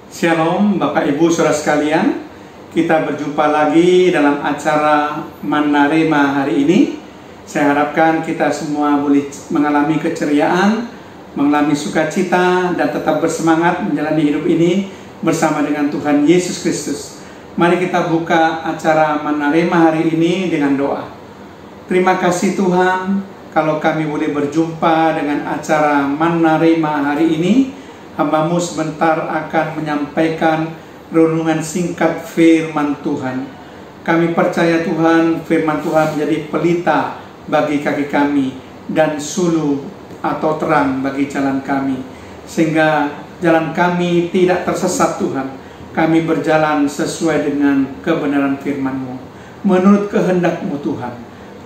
Shalom Bapak Ibu Saudara sekalian, kita berjumpa lagi dalam acara Manna Rema hari ini. Saya harapkan kita semua boleh mengalami keceriaan, mengalami sukacita, dan tetap bersemangat menjalani hidup ini bersama dengan Tuhan Yesus Kristus. Mari kita buka acara Manna Rema hari ini dengan doa. Terima kasih Tuhan, kalau kami boleh berjumpa dengan acara Manna Rema hari ini. Hamba-Mu sebentar akan menyampaikan renungan singkat firman Tuhan. Kami percaya Tuhan, firman Tuhan menjadi pelita bagi kaki kami dan suluh atau terang bagi jalan kami, sehingga jalan kami tidak tersesat Tuhan. Kami berjalan sesuai dengan kebenaran firman-Mu, menurut kehendak-Mu Tuhan.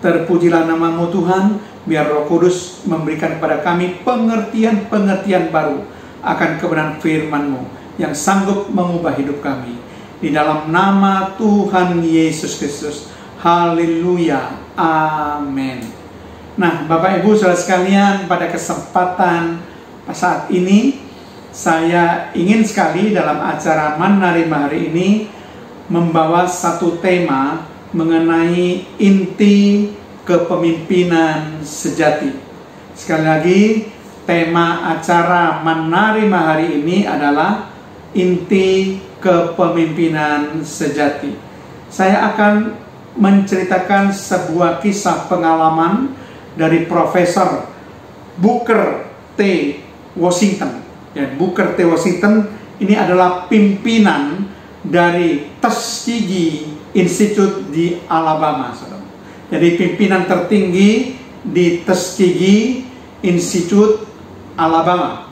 Terpujilah nama-Mu Tuhan, biar Roh Kudus memberikan kepada kami pengertian-pengertian baru akan kebenaran firman-Mu yang sanggup mengubah hidup kami. Di dalam nama Tuhan Yesus Kristus. Haleluya. Amin. Nah, Bapak Ibu Saudara sekalian, pada kesempatan saat ini saya ingin sekali dalam acara Manna Rema hari ini membawa satu tema mengenai inti kepemimpinan sejati. Sekali lagi, tema acara Manna Rema hari ini adalah inti kepemimpinan sejati. Saya akan menceritakan sebuah kisah pengalaman dari Profesor Booker T. Washington. Ya, Booker T. Washington ini adalah pimpinan dari Tuskegee Institute di Alabama, saudara. Jadi pimpinan tertinggi di Tuskegee Institute Alabama.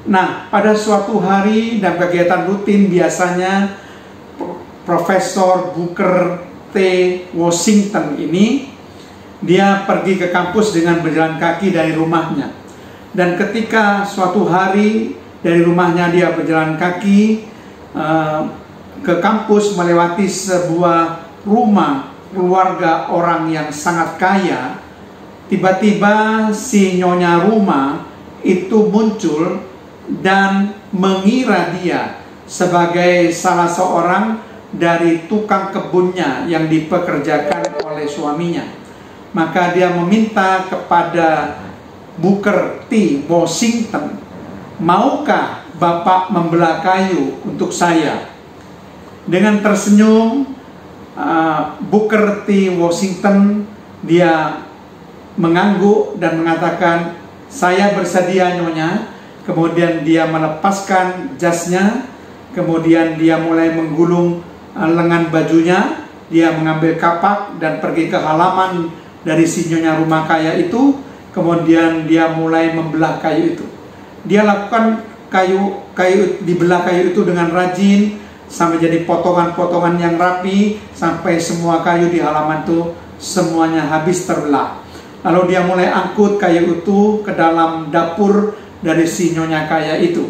Nah, pada suatu hari dan kegiatan rutin biasanya Profesor Booker T. Washington ini dia pergi ke kampus dengan berjalan kaki dari rumahnya. Dan ketika suatu hari dari rumahnya dia berjalan kaki ke kampus melewati sebuah rumah keluarga orang yang sangat kaya, tiba-tiba si nyonya rumah itu muncul dan mengira dia sebagai salah seorang dari tukang kebunnya yang dipekerjakan oleh suaminya. Maka dia meminta kepada Booker T. Washington, "Maukah Bapak membelah kayu untuk saya?" Dengan tersenyum, Booker T. Washington dia mengangguk dan mengatakan, "Saya bersedia nyonya." Kemudian dia melepaskan jasnya, kemudian dia mulai menggulung lengan bajunya, dia mengambil kapak dan pergi ke halaman dari si nyonya rumah kaya itu. Kemudian dia mulai membelah kayu itu. Dia lakukan dibelah kayu itu dengan rajin sampai jadi potongan-potongan yang rapi, sampai semua kayu di halaman itu semuanya habis terbelah. Lalu dia mulai angkut kayu itu ke dalam dapur dari si nyonya kaya itu.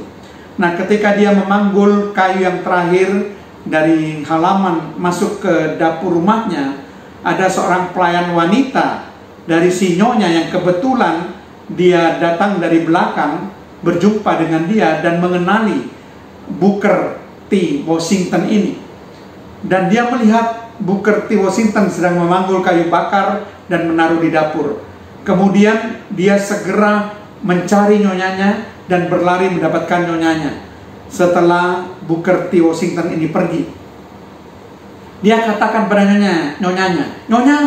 Nah, ketika dia memanggul kayu yang terakhir dari halaman masuk ke dapur rumahnya, ada seorang pelayan wanita dari si nyonya yang kebetulan dia datang dari belakang, berjumpa dengan dia dan mengenali Booker T. Washington ini. Dan dia melihat Booker T. Washington sedang memanggul kayu bakar dan menaruh di dapur. Kemudian dia segera mencari nyonyanya dan berlari mendapatkan nyonyanya. Setelah Booker T. Washington ini pergi, dia katakan pada nyonyanya, "Nyonya,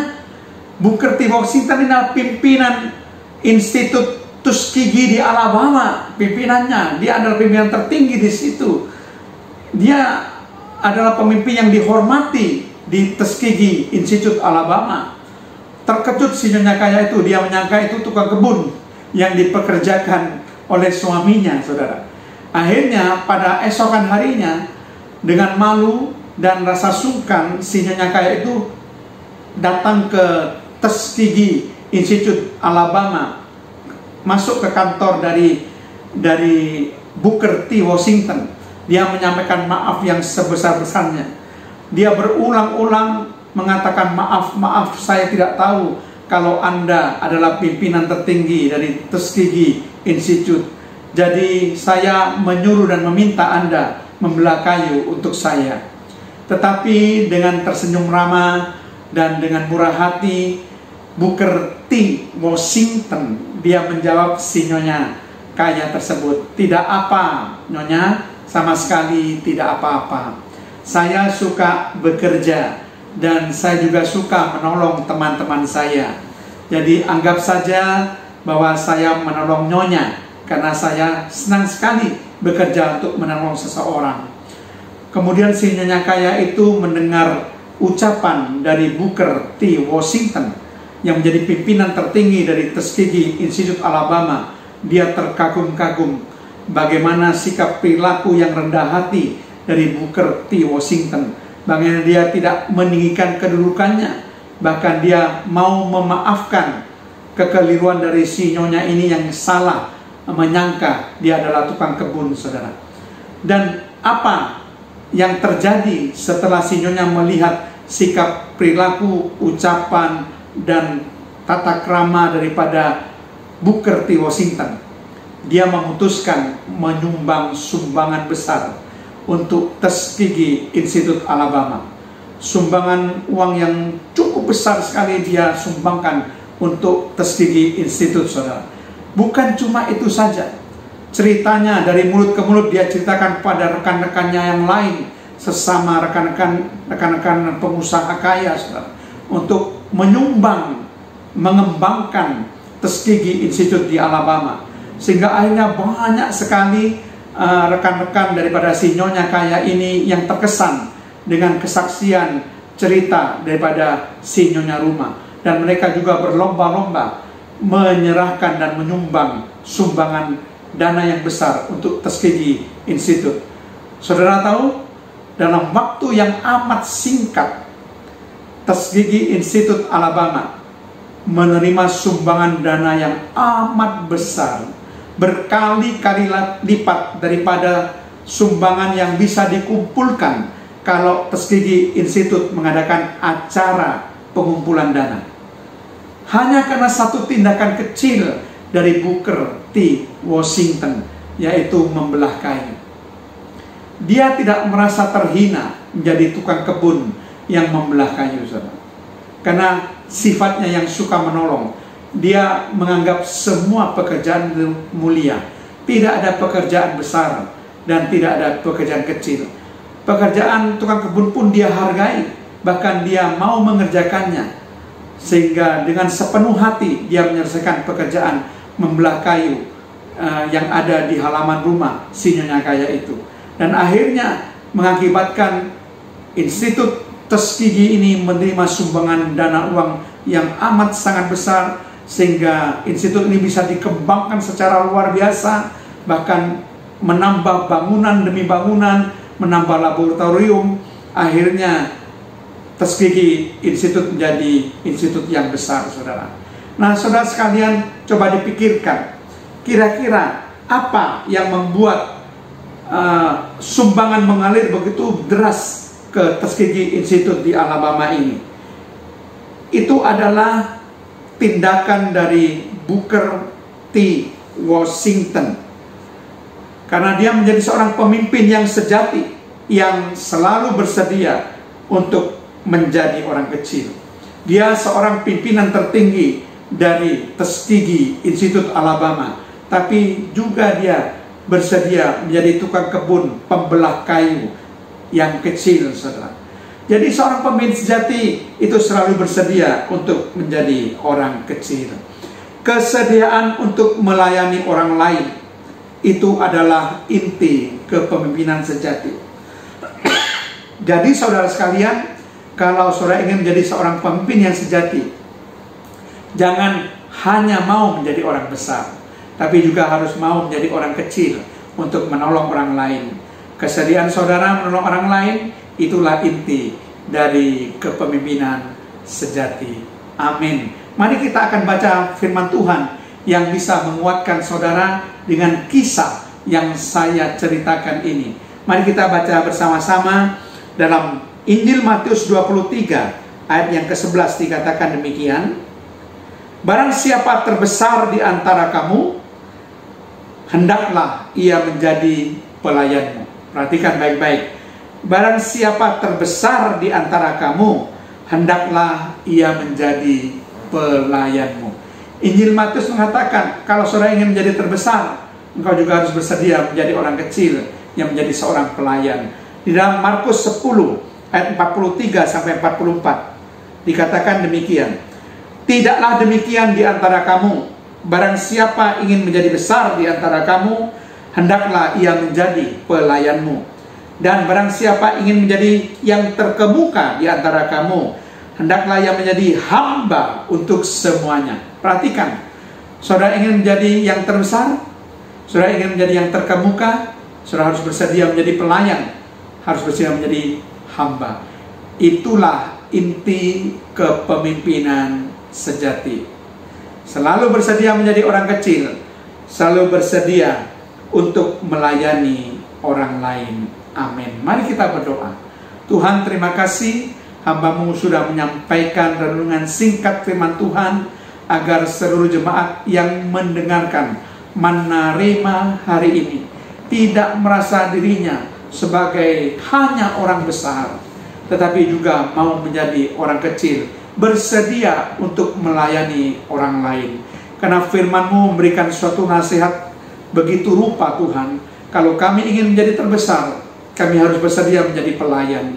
Booker T. Washington ini adalah pimpinan Institut Tuskegee di Alabama, pimpinannya. Dia adalah pimpinan tertinggi di situ. Dia adalah pemimpin yang dihormati di Tuskegee Institute Alabama." Terkejut si nyonya kaya itu, dia menyangka itu tukang kebun yang dipekerjakan oleh suaminya, saudara. Akhirnya pada esokan harinya, dengan malu dan rasa sungkan, si nyonya kaya itu datang ke Tuskegee Institute Alabama, masuk ke kantor dari Booker T. Washington. Dia menyampaikan maaf yang sebesar-besarnya. Dia berulang-ulang mengatakan, maaf, saya tidak tahu kalau Anda adalah pimpinan tertinggi dari Tuskegee Institute. Jadi saya menyuruh dan meminta Anda membelah kayu untuk saya. Tetapi dengan tersenyum ramah dan dengan murah hati, Booker T. Washington, dia menjawab si nyonya kaya tersebut, "Tidak apa, nyonya, sama sekali tidak apa-apa. Saya suka bekerja dan saya juga suka menolong teman-teman saya. Jadi anggap saja bahwa saya menolong nyonya karena saya senang sekali bekerja untuk menolong seseorang." Kemudian si nyonya kaya itu mendengar ucapan dari Booker T. Washington yang menjadi pimpinan tertinggi dari Tuskegee Institute Alabama. Dia terkagum-kagum bagaimana sikap perilaku yang rendah hati dari Booker T. Washington. Bagaimana dia tidak meninggikan kedudukannya, bahkan dia mau memaafkan kekeliruan dari si nyonya ini yang salah menyangka dia adalah tukang kebun, saudara. Dan apa yang terjadi setelah si nyonya melihat sikap perilaku, ucapan, dan tata krama daripada Booker T. Washington? Dia memutuskan menyumbang sumbangan besar untuk Tuskegee Institute Alabama. Sumbangan uang yang cukup besar sekali dia sumbangkan untuk Tuskegee Institute, saudara. Bukan cuma itu saja, ceritanya dari mulut ke mulut dia ceritakan pada rekan-rekannya yang lain, sesama rekan-rekan pengusaha kaya, saudara, untuk menyumbang, mengembangkan Tuskegee Institute di Alabama. Sehingga akhirnya banyak sekali rekan-rekan daripada si nyonya kaya ini yang terkesan dengan kesaksian cerita daripada si nyonya rumah. Dan mereka juga berlomba-lomba menyerahkan dan menyumbang sumbangan dana yang besar untuk Tuskegee Institute. Saudara tahu, dalam waktu yang amat singkat, Tuskegee Institute Alabama menerima sumbangan dana yang amat besar, berkali-kali lipat daripada sumbangan yang bisa dikumpulkan kalau Tuskegee Institute mengadakan acara pengumpulan dana. Hanya karena satu tindakan kecil dari Booker T. Washington, yaitu membelah kayu. Dia tidak merasa terhina menjadi tukang kebun yang membelah kayu, saudara. Karena sifatnya yang suka menolong, dia menganggap semua pekerjaan mulia. Tidak ada pekerjaan besar dan tidak ada pekerjaan kecil. Pekerjaan tukang kebun pun dia hargai, bahkan dia mau mengerjakannya. Sehingga dengan sepenuh hati dia menyelesaikan pekerjaan membelah kayu yang ada di halaman rumah si nyonya kaya itu. Dan akhirnya mengakibatkan Institut Tuskegee ini menerima sumbangan dana uang yang amat sangat besar, sehingga institut ini bisa dikembangkan secara luar biasa, bahkan menambah bangunan demi bangunan, menambah laboratorium. Akhirnya Tuskegee Institute menjadi institut yang besar, saudara. Nah, saudara sekalian, coba dipikirkan, kira-kira apa yang membuat sumbangan mengalir begitu deras ke Tuskegee Institute di Alabama ini? Itu adalah tindakan dari Booker T. Washington. Karena dia menjadi seorang pemimpin yang sejati, yang selalu bersedia untuk menjadi orang kecil. Dia seorang pimpinan tertinggi dari Tuskegee Institute Alabama, tapi juga dia bersedia menjadi tukang kebun pembelah kayu yang kecil, saudara. Jadi seorang pemimpin sejati itu selalu bersedia untuk menjadi orang kecil. Kesediaan untuk melayani orang lain itu adalah inti kepemimpinan sejati. Jadi saudara sekalian, kalau saudara ingin menjadi seorang pemimpin yang sejati, jangan hanya mau menjadi orang besar, tapi juga harus mau menjadi orang kecil untuk menolong orang lain. Kesediaan saudara menolong orang lain, itulah inti dari kepemimpinan sejati. Amin. Mari kita akan baca firman Tuhan yang bisa menguatkan saudara dengan kisah yang saya ceritakan ini. Mari kita baca bersama-sama dalam Injil Matius 23 ayat yang ke-11, dikatakan demikian. Barang siapa terbesar di antara kamu, hendaklah ia menjadi pelayanmu. Perhatikan baik-baik. Barang siapa terbesar di antara kamu, hendaklah ia menjadi pelayanmu. Injil Matius mengatakan, kalau saudara ingin menjadi terbesar, engkau juga harus bersedia menjadi orang kecil yang menjadi seorang pelayan. Di dalam Markus 10 ayat 43 sampai 44 dikatakan demikian. Tidaklah demikian di antara kamu. Barang siapa ingin menjadi besar di antara kamu, hendaklah ia menjadi pelayanmu. Dan barang siapa ingin menjadi yang terkemuka di antara kamu, hendaklah ia menjadi hamba untuk semuanya. Perhatikan, saudara ingin menjadi yang terbesar, saudara ingin menjadi yang terkemuka, saudara harus bersedia menjadi pelayan, harus bersedia menjadi hamba. Itulah inti kepemimpinan sejati. Selalu bersedia menjadi orang kecil, selalu bersedia untuk melayani orang lain. Amin. Mari kita berdoa. Tuhan, terima kasih, hamba-Mu sudah menyampaikan renungan singkat firman Tuhan, agar seluruh jemaat yang mendengarkan Manna Rema hari ini tidak merasa dirinya sebagai hanya orang besar, tetapi juga mau menjadi orang kecil, bersedia untuk melayani orang lain. Karena firman-Mu memberikan suatu nasihat begitu rupa, Tuhan. Kalau kami ingin menjadi terbesar, kami harus bersedia menjadi pelayan.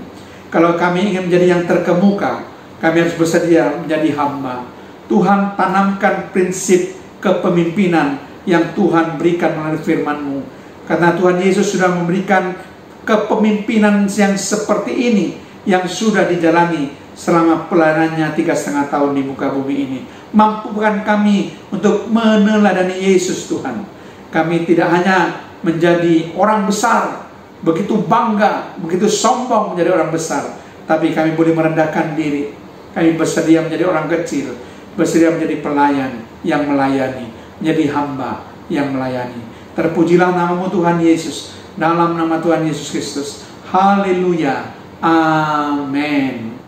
Kalau kami ingin menjadi yang terkemuka, kami harus bersedia menjadi hamba. Tuhan, tanamkan prinsip kepemimpinan yang Tuhan berikan melalui firman-Mu. Karena Tuhan Yesus sudah memberikan kepemimpinan yang seperti ini, yang sudah dijalani selama pelayanannya 3,5 tahun di muka bumi ini. Mampukan kami untuk meneladani Yesus, Tuhan. Kami tidak hanya menjadi orang besar, begitu bangga, begitu sombong menjadi orang besar, tapi kami boleh merendahkan diri. Kami bersedia menjadi orang kecil, bersedia menjadi pelayan yang melayani, menjadi hamba yang melayani. Terpujilah nama-Mu Tuhan Yesus, dalam nama Tuhan Yesus Kristus. Haleluya. Amin.